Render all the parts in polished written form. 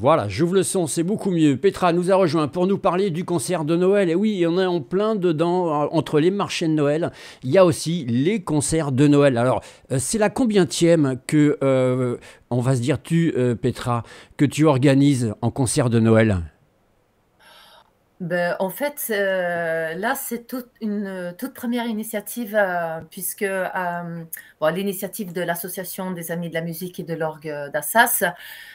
Voilà, j'ouvre le son, c'est beaucoup mieux. Petra nous a rejoint pour nous parler du concert de Noël. Et oui, on est en plein dedans, entre les marchés de Noël, il y a aussi les concerts de Noël. Alors, c'est la combientième que, on va se dire, Petra, que tu organises en concert de Noël? Ben, en fait, là, c'est une toute première initiative, puisque bon, à l'initiative de l'Association des Amis de la Musique et de l'Orgue d'Assas,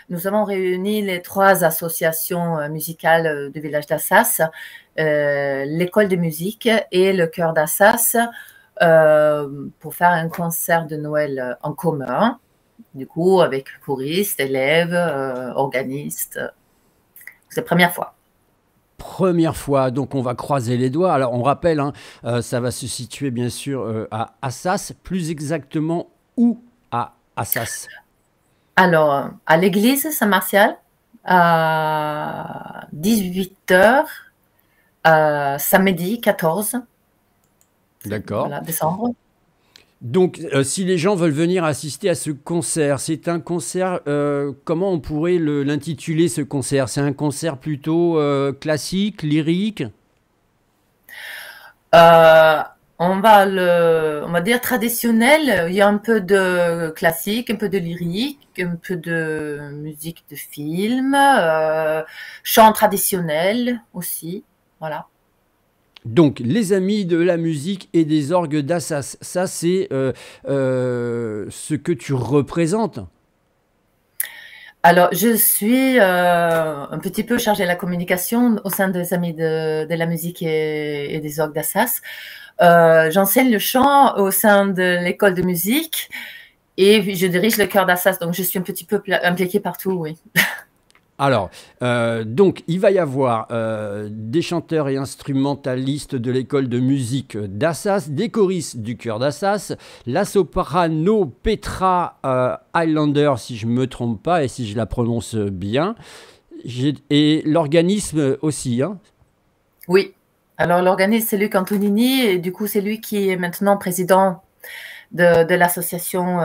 nous avons réuni les trois associations musicales du village d'Assas, l'école de musique et le chœur d'Assas, pour faire un concert de Noël en commun, du coup, avec choristes, élèves, organistes. C'est la première fois. Première fois, donc on va croiser les doigts. Alors on rappelle, hein, ça va se situer bien sûr à Assas, plus exactement où à Assas? Alors, à l'église Saint-Martial, à 18h, samedi 14, D'accord. voilà, décembre. Donc, si les gens veulent venir assister à ce concert, c'est un concert, comment on pourrait l'intituler ce concert? C'est un concert plutôt classique, lyrique? Euh, on va dire traditionnel. Il y a un peu de classique, un peu de lyrique, un peu de musique de film, chant traditionnel aussi. Voilà. Donc, les amis de la musique et des orgues d'Assas, ça c'est ce que tu représentes. Alors, je suis un petit peu chargée de la communication au sein des Amis de la musique et des orgues d'Assas. J'enseigne le chant au sein de l'école de musique et je dirige le chœur d'Assas, donc je suis un petit peu impliquée partout, oui. Alors, donc, il va y avoir des chanteurs et instrumentalistes de l'école de musique d'Assas, des choristes du chœur d'Assas, la soprano Petra Highlander, si je ne me trompe pas et si je la prononce bien, et l'organisme aussi, hein. Oui. Alors, l'organisme, c'est Luc Antonini et du coup, c'est lui qui est maintenant président de l'association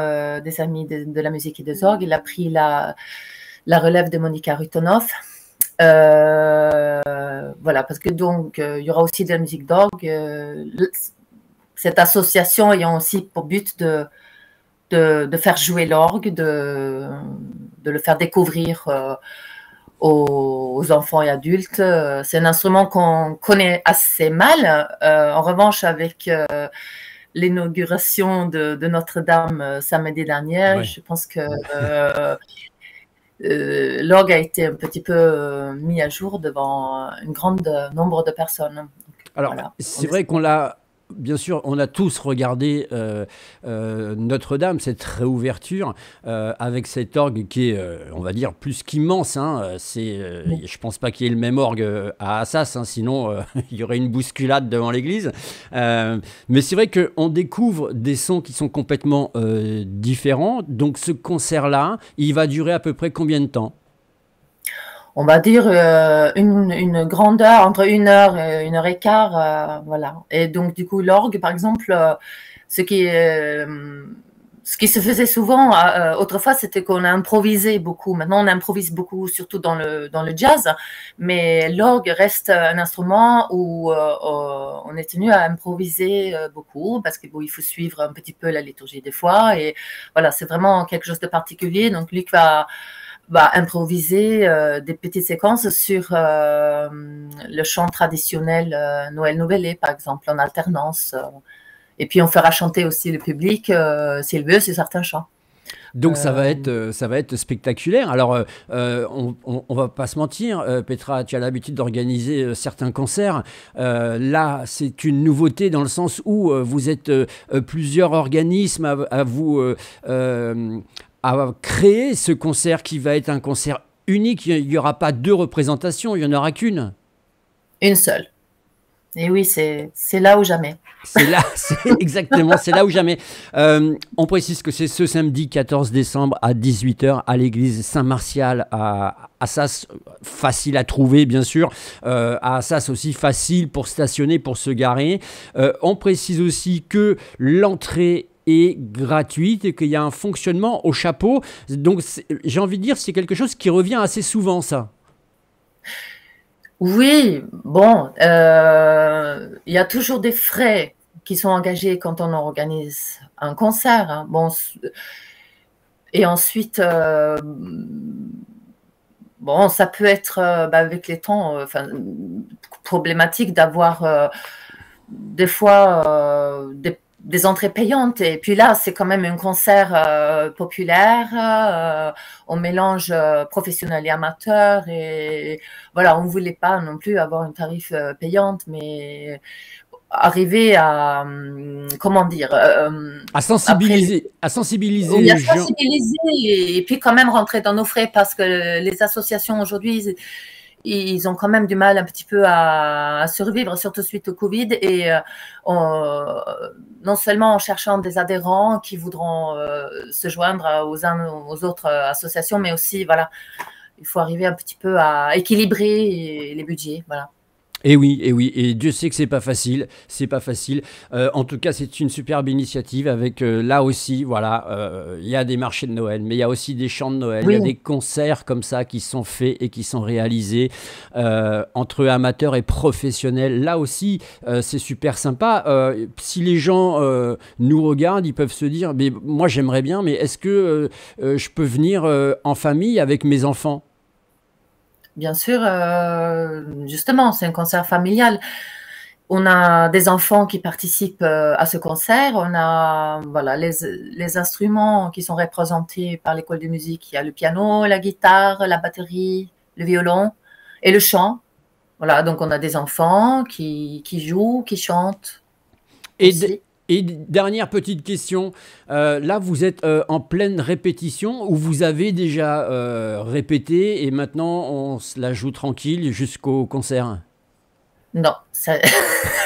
des Amis de la musique et des orgues. Il a pris la relève de Monica Rutonoff. Voilà, parce que donc il y aura aussi de la musique d'orgue. Cette association ayant aussi pour but de faire jouer l'orgue, de le faire découvrir aux enfants et adultes. C'est un instrument qu'on connaît assez mal. En revanche, avec l'inauguration de Notre-Dame samedi dernier, Ouais. je pense que l'orgue a été un petit peu mis à jour devant un grand nombre de personnes. Donc, Alors, voilà. c'est vrai qu'on l'a, bien sûr, on a tous regardé Notre-Dame, cette réouverture, avec cet orgue qui est, on va dire, plus qu'immense, hein. Je pense pas qu'il y ait le même orgue à Assas, hein, sinon il y aurait une bousculade devant l'église. Mais c'est vrai qu'on découvre des sons qui sont complètement différents. Donc ce concert-là, il va durer à peu près combien de temps? On va dire une grandeur entre 1 heure et 1 heure et quart, voilà. Et donc du coup l'orgue, par exemple, ce qui ce qui se faisait souvent autrefois, c'était qu'on improvisait beaucoup. Maintenant, on improvise beaucoup, surtout dans le jazz, mais l'orgue reste un instrument où on est tenu à improviser beaucoup parce que bon, il faut suivre un petit peu la liturgie des fois et voilà, c'est vraiment quelque chose de particulier. Donc Luc va improviser des petites séquences sur le chant traditionnel Noël Nouvelé, par exemple, en alternance. Et puis, on fera chanter aussi le public, s'il veut, sur certains chants. Donc Euh, ça va être spectaculaire. Alors on va pas se mentir, Petra, tu as l'habitude d'organiser certains concerts. Là, c'est une nouveauté dans le sens où vous êtes plusieurs organismes à vous à créer ce concert qui va être un concert unique. Il n'y aura pas deux représentations, il n'y en aura qu'une. une seule. Et oui, c'est là ou jamais. C'est là, c'est exactement, c'est là ou jamais. On précise que c'est ce samedi 14 décembre à 18h à l'église Saint-Martial à Assas, facile à trouver bien sûr, à Assas aussi facile pour stationner, pour se garer. On précise aussi que l'entrée est gratuite et qu'il y a un fonctionnement au chapeau. Donc, j'ai envie de dire, c'est quelque chose qui revient assez souvent, ça. Oui, bon, il y a toujours des frais qui sont engagés quand on organise un concert, hein. Bon, et ensuite, bon, ça peut être avec les temps, enfin, problématique d'avoir des fois des entrées payantes. Et puis là, c'est quand même un concert populaire. On mélange professionnel et amateur. Et voilà, on ne voulait pas non plus avoir une tarif payante, mais arriver à, comment dire, À sensibiliser oui, à les gens. sensibiliser et puis quand même rentrer dans nos frais parce que les associations aujourd'hui, ils ont quand même du mal un petit peu à survivre, surtout suite au Covid. Et non seulement en cherchant des adhérents qui voudront se joindre aux autres associations, mais aussi, voilà, il faut arriver un petit peu à équilibrer les budgets. Voilà. Et oui, et Dieu sait que c'est pas facile, c'est pas facile. En tout cas, c'est une superbe initiative avec là aussi, voilà, il y a des marchés de Noël, mais il y a aussi des chants de Noël, il y Oui, a des concerts comme ça qui sont faits et qui sont réalisés entre amateurs et professionnels. Là aussi, c'est super sympa. Si les gens nous regardent, ils peuvent se dire, mais moi j'aimerais bien, mais est-ce que je peux venir en famille avec mes enfants? bien sûr, justement, c'est un concert familial. On a des enfants qui participent à ce concert. On a voilà, les instruments qui sont représentés par l'école de musique. Il y a le piano, la guitare, la batterie, le violon et le chant. Voilà, donc on a des enfants qui jouent, qui chantent Et, aussi. et dernière petite question, là vous êtes en pleine répétition ou vous avez déjà répété et maintenant on se la joue tranquille jusqu'au concert? Non, c'est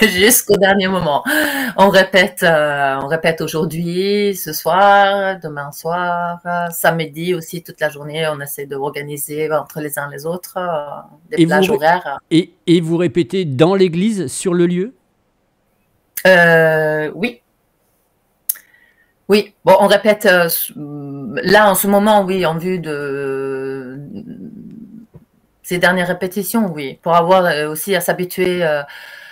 jusqu'au dernier moment. On répète aujourd'hui, ce soir, demain soir, samedi aussi toute la journée. On essaie de organiser entre les uns les autres des Et vous, plages horaires. et vous répétez dans l'église, sur le lieu? Oui, oui. Bon, on répète là en ce moment, oui, en vue de ces dernières répétitions, oui, pour avoir aussi à s'habituer À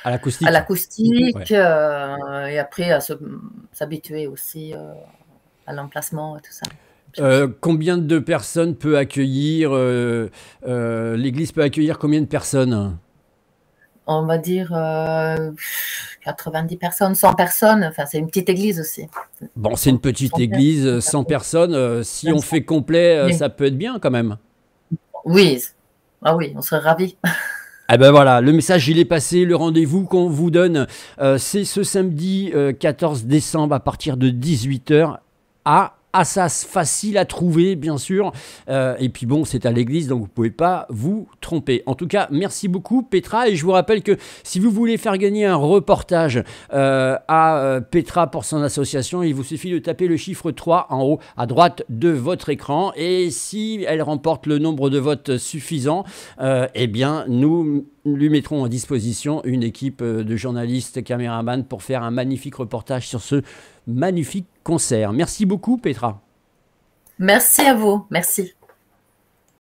à l'acoustique? Ouais. l'acoustique et après à s'habituer aussi à l'emplacement et tout ça. Combien de personnes peut accueillir l'église peut accueillir combien de personnes? On va dire 90 personnes, 100 personnes. Enfin, c'est une petite église aussi. Bon, c'est une petite 100 église, 100 personnes. personnes. Si on fait complet, Oui. ça peut être bien quand même. Oui. Ah oui, on serait ravis. Eh ben voilà, le message il est passé, le rendez-vous qu'on vous donne, c'est ce samedi 14 décembre à partir de 18 h à Assas, facile à trouver bien sûr. Et puis bon, c'est à l'église, donc vous ne pouvez pas vous tromper. En tout cas, merci beaucoup Petra, et je vous rappelle que si vous voulez faire gagner un reportage à Petra pour son association, il vous suffit de taper le chiffre 3 en haut à droite de votre écran, et si elle remporte le nombre de votes suffisant, eh bien nous lui mettrons à disposition une équipe de journalistes, caméramans pour faire un magnifique reportage sur ce magnifique concert. Merci beaucoup Petra. Merci à vous. Merci.